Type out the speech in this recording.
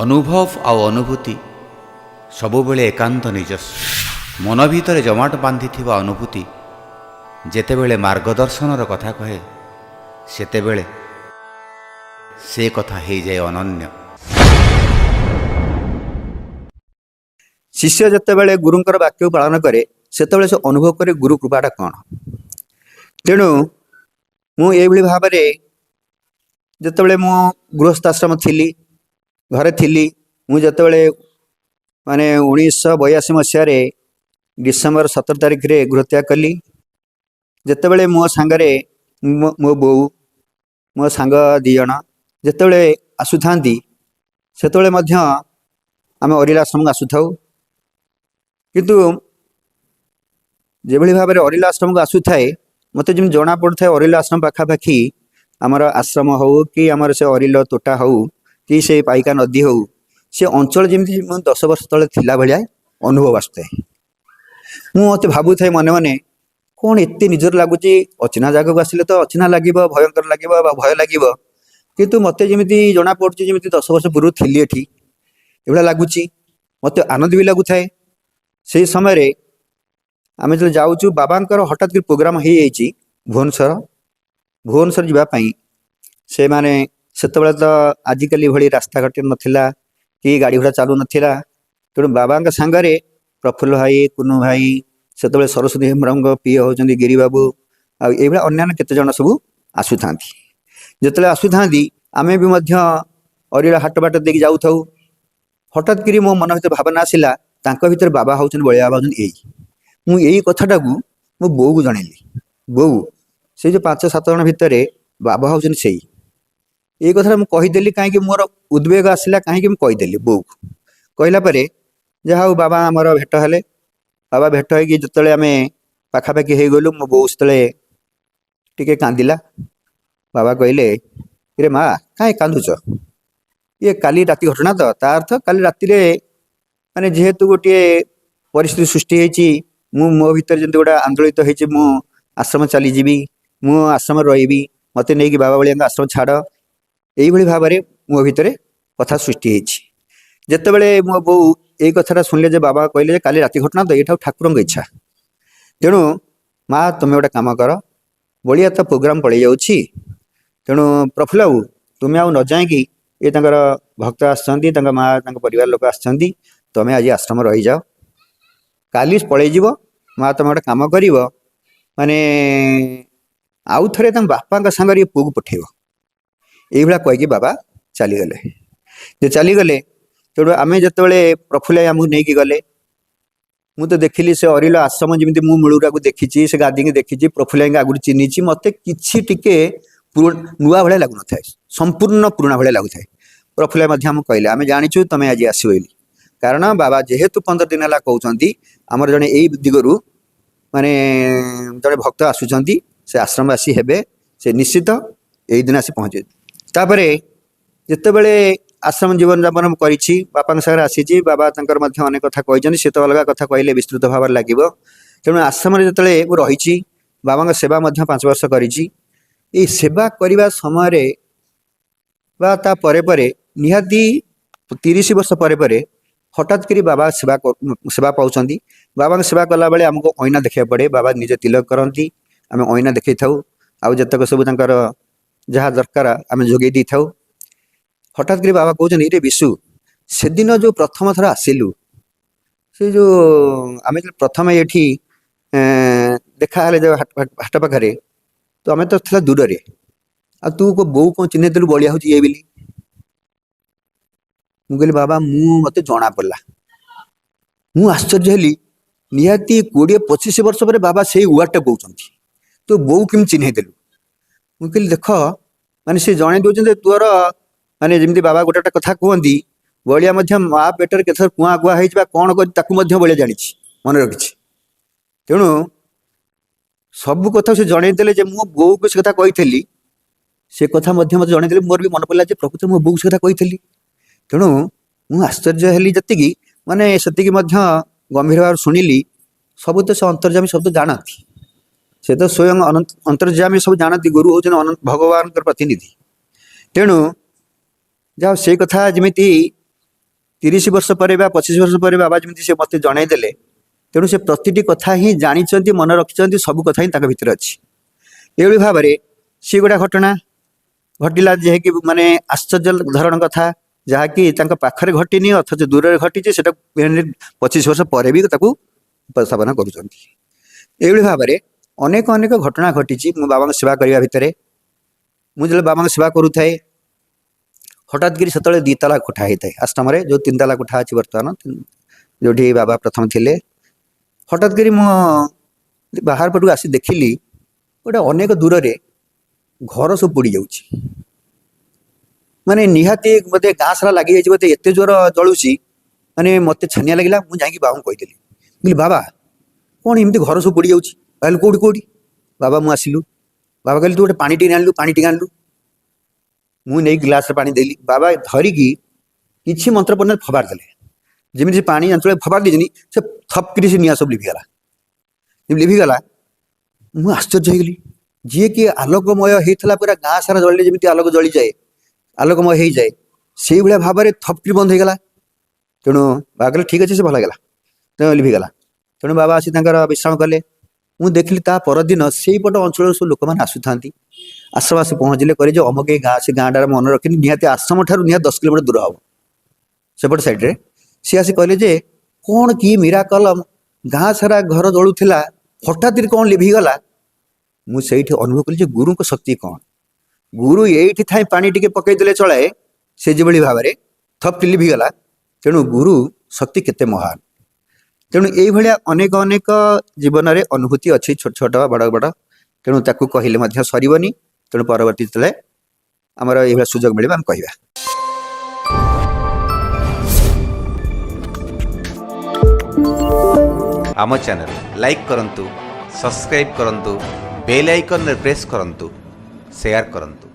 अनुभव आउ अनुभूति सबुबेले एकांत निजस्व मन भितर जमाट बांधि अनुभूति जेतेबेले मार्गदर्शनर कथा कहे सेतेबेले से कथा हो जाए अनन्य। शिष्य जितेबाला गुरुंकर वाक्य पालन करे सेतेबेले से अनुभव करे गुरु कृपाटा कौन। तेणु मुझे भाव में जितेबाला मु गृहस्थाश्रम थी घरे थी मुझे माने 1982 मसीह डिसेम्बर 17 तारिख रे गृहत्याग कली। जितेबाला मो सांगरे मो बो मो सांग दी जन जितेबाला आसुता से आम अरिला आश्रम आसुथा किंतु जो भाव में अरिला आश्रम को आसु थाए मत जमी जना पड़ता है अरिला आश्रम पाखापाखि आमर आश्रम हो कि आमर से अरिल तोटा हो कि से पाइका नदी हो से अंचल जमी 10 वर्ष तले थिला भाया अनुभव आसुए। मत भावु थाए मन मन कौन एत निजर लगुच अचिना जगह को आसिले तो अचिना लगे भयंकर लगे भय लगे किंतु मत जमी जना पड़ी जमी 10 वर्ष पूर्व थी ये एभा लगुच मत आनंद भी लगुए। से समय आम जो जाऊँ बाबांकर हठात प्रोग्राम हो भुवनेश्वर भुवनेश्वर जावाई से माने सेतबेले तो आजिकल भली रास्ता घाट नाला कि गाड़ी घोड़ा चालू नाला तेणु बाबा सांगरे प्रफुल्ल भाई कुनु भाई सेतबेले सरस्वती हेम्रम पी होती गिरी बाबू आई अन्य केते जन सब आसुता जिते आसुता आमे भी अरिला हाट बाट देख जाऊ हठात करी मो मन भर भावना आसला भर बाबा हूँ बलिया बाबा यही मुझे कथाटा को मो बो को जनइली बो से जो 5-7 जन भितर बाबा हूँ से ये कथा मुझेदेली कहीं मोर उद्वेग आसला कहीं मुझेदेली बो कहला जहाँ बाबा आमर भेट हेले बाबा भेट हो जिते आम पाखापाखि हो गलु मो बो से टे कांदिला बाबा कहले रे माँ कहीं कांदुच ये काली राति घटना तो ता अर्थ काली राति माने जेहेतु गोटे परिस्थिति सृष्टि होती मो भीतर जमी गोटे आंदोलित होती मु आश्रम चलीजी मु आश्रम रही मत नहीं बाबा बलिया आश्रम छाड़ यही भाव में मो भीतर कथा सृष्टि होती जितेबाला मो बो यही कथा शुणिले बाबा कहले काली राति घटना तो यहाँ ठाकुर इच्छा तेणु माँ तुम्हें गोटे कम कर बलिया तो प्रोग्राम पड़े जाऊँगी तेणु प्रफुल्ल बाबू तुम्हें आउ न जाकि ये भक्त आसछन्ती माँ परिवार लोक आसछन्ती तुम्हें आज आश्रम रही जाओ काली पलैज माँ तुम गोटे कम कर माने आउ थे बापा सांगे ये पुओ को पठेब यही कहीकि बाबा चलीगले जे चलीगले तेणु आम जिते प्रफुल्ल आमको नहीं गले मु तो देखिली से अरिल आश्रम जमी मु मूलुरा को देखी से गादी की देखी प्रफुल्ल आगुरी चिन्ही मत कि टिके नुआ भाया लगुन था संपूर्ण पुराणा भाया लगुए। प्रफुल्ल कहले आम जाचु तुम आज आसो कारण बाबा जेहेतु 15 दिन है कहते आमर जड़े यही दिगरु माने जड़े भक्त आसुंच से आश्रमवासी हेबे से निश्चित यही दिन आसी पहुँचे तापर जितेबले आश्रम जीवन यापन करी बापा सागर आसी बाबा अनेक कथा कहते सी तो अलग कथा कहले विस्तृत भाव लगे तेणु आश्रम जो रही बाबा सेवा 5 वर्ष करी सेवा करने समय बा ता परे परे निहाती 30 वर्ष परे परे हठात करी बाबा सेवा पाँच बाबा सेवा कला बेले आमको ऐना देखा पड़े बाबा निजे तिलक करती आम ऐना देखी था आउ जतक सब जहाँ दरकार आम जोगे दी था हठात करी बाबा कहते रे विशु से दिन जो प्रथम थर आसिलु से जो आम प्रथम ये देखा जो हाट पाखे तो आम तो था दूर रे आ तू को बो कौन चिन्ह देलु बलिया होची ये बिली मुझे बाबा मत जना पड़ा मु आश्चर्य हेली निहाती 20-25 वर्ष पर बाबा से वर्ड टा कहते तो बो किम चिन्ह देलु मुझे देख माने से जणे दौरान तोर माने जमी बाबा गोटे कथा कहती बलिया माँ पेटर के कुआ कुआ कौन कर बलिया जानी मन रखी तेणु सब कथा से जनईदे मो बो को से कथा कही से कथा मत जनईदे मोर भी मन पड़ा प्रकृत मो बो से कथा कही तेणु मु आश्चर्य हेली जी माने से गंभीर भाव शुणिली सब तो से अंतर्जामी सब तो जानती से तो स्वयं अंतर्जामी सब जानती गुरु हूँ भगवान प्रतिनिधि तेणु जहाँ से कथा जमी 30 ବର୍ଷ ପରେ ବା 25 ବର୍ଷ ପରେ ବାବା ଯେମିତି ସେ ମୋତେ ଜଣେଇଦେଲେ, ତେଣୁ ସେ ପ୍ରତିଟି କଥା ହିଁ ଜାଣିଛନ୍ତି, ମନେ ରଖିଛନ୍ତି, ସବୁ କଥା ହିଁ ତାଙ୍କ ଭିତରେ ଅଛି। ଏଭଳି ଭାବରେ ସେ ଗୋଟେ ଘଟଣା ଘଟିଲା, ଯାହାକି ମାନେ ଆଶ୍ଚର୍ଯ୍ୟ ଧରଣ କଥା, ଯାହାକି ତାଙ୍କ ପାଖରେ ଘଟିନି ଅଥଚ ଦୂରରେ ଘଟିଛି, ସେଟା 25 ବର୍ଷ ପରେ ବି ତାକୁ ଉପସ୍ଥାପନ କରୁଛନ୍ତି। ଏଇଭଳି ଭାବରେ ଅନେକ ଅନେକ ଘଟଣା ଘଟିଛି ମୁଁ ବାବାଙ୍କ ସେବା କରିବା ଭିତରେ। ମୁଁ ଯେତେବେଳେ ବାବାଙ୍କ ସେବା କରୁଥାଏ, ହଠାତ୍ କରି ସେତେବେଳେ 2 ତାଲା କୋଠା ହେଇଥାଏ ଆଶ୍ରମରେ, ଯେଉଁ 3 ତାଲା କୋଠା ଅଛି ବର୍ତ୍ତମାନ, ଯେଉଁଠି ବାବା ପ୍ରଥମ ଥିଲେ। ହଠାତ୍ କରି ମୁଁ ବାହାର ପଟକୁ ଆସି ଦେଖିଲି ଗୋଟେ ଅନେକ ଦୂରରେ ଘର ସବୁ ପୋଡ଼ି ଯାଉଛି। ମାନେ ନିହାତି ମୋତେ ଗାଁ ସାରା ଲାଗିଯାଇଛି, ମୋତେ ଏତେ ଜୋର ଜଳୁଛି, ମାନେ ମୋତେ ଛାନିଆ ଲାଗିଲା। ମୁଁ ଯାଇକି ବାବାଙ୍କୁ କହିଦେଲି, କହିଲି ବାବା କ'ଣ ଏମିତି ଘର ସବୁ ପୋଡ଼ି ଯାଉଛି? କହିଲେ କୋଉଠି କୋଉଠି? ବାବା ମୁଁ ଆସିଲୁ। ବାବା କହିଲେ ତୁ ଗୋଟେ ପାଣି ଟିକେ ଆଣିଲୁ, ପାଣି ଟିକେ ଆଣିଲୁ। ମୁଁ ନେଇ ଗ୍ଲାସରେ ପାଣି ଦେଲି। ବାବା ଧରିକି କିଛି ମନ୍ତ୍ର ପଡ଼ିଲେ ଫୋପାଡ଼ି ଦେଲେ। ଯେମିତି ସେ ପାଣି ଅଞ୍ଚଳରେ ଫୋପାଡ଼ି ଦେଇଛନ୍ତି, ସେ ଥପକିରି ସେ ନିଆଁ ସବୁ ଲିଭିଗଲା। ଲିଭିଗଲା, ମୁଁ ଆଶ୍ଚର୍ଯ୍ୟ ହେଇଗଲି। ଯିଏକି ଆଲୋକମୟ ହେଇଥିଲା, ପୁରା ଗାଁ ସାରା ଜଳିଲେ ଯେମିତି ଆଲୋକ ଜଳିଯାଏ, ଆଲୋକମୟ ହେଇଯାଏ, ସେଇଭଳିଆ ଭାବରେ ଥପକିରି ବନ୍ଦ ହେଇଗଲା। ତେଣୁ ବାବା କହିଲେ ଠିକ୍ ଅଛି, ସେ ଭଲ ହେଇଗଲା, ତେଣୁ ଲିଭିଗଲା। ତେଣୁ ବାବା ଆସି ତାଙ୍କର ବିଶ୍ରାମ କଲେ। ମୁଁ ଦେଖିଲି ତା ପରଦିନ ସେଇପଟ ଅଞ୍ଚଳରୁ ସବୁ ଲୋକମାନେ ଆସୁଥାନ୍ତି। ଆଶ୍ରମ ଆସି ପହଞ୍ଚିଲେ, କହିଲେ ଯେ ଅମକ ଗାଁ, ସେ ଗାଁଟାରେ ମନେ ରଖିନି, ନିହାତି ଆଶ୍ରମ ଠାରୁ ନିହାତି 10 କିଲୋମିଟର ଦୂର ହବ ସେପଟ ସାଇଡ୍ରେ। ସିଏ ଆସି କହିଲେ ଯେ କ'ଣ କି ମିରାକଲ, ଗାଁ ସାରା ଘର ଜଳୁଥିଲା, ହଠାତ୍ କ'ଣ ଲିଭିଗଲା। ମୁଁ ସେଇଠି ଅନୁଭବ କଲି ଯେ ଗୁରୁଙ୍କ ଶକ୍ତି କ'ଣ। ଗୁରୁ ଏଇଠି ଥାଇ ପାଣି ଟିକେ ପକେଇଦେଲେ ଚଳାଏ, ସେ ଯେଭଳି ଭାବରେ ଥପ୍ ଲିଭିଗଲା। ତେଣୁ ଗୁରୁ ଶକ୍ତି କେତେ ମହାନ। ତେଣୁ ଏଇଭଳିଆ ଅନେକ ଅନେକ ଜୀବନରେ ଅନୁଭୂତି ଅଛି, ଛୋଟ ଛୋଟ ବଡ଼ ବଡ଼। ତେଣୁ ତାକୁ କହିଲେ ମଧ୍ୟ ସରିବନି। ତେଣୁ ପରବର୍ତ୍ତୀ ଯେତେବେଳେ ଆମର ଏଇଭଳିଆ ସୁଯୋଗ ମିଳିବ ଆମେ କହିବା। ଆମ ଚ୍ୟାନେଲ ଲାଇକ୍ କରନ୍ତୁ, ସବସ୍କ୍ରାଇବ୍ କରନ୍ତୁ, ବେଲ୍ ଆଇକନ୍ରେ ପ୍ରେସ୍ କରନ୍ତୁ, ସେୟାର କରନ୍ତୁ।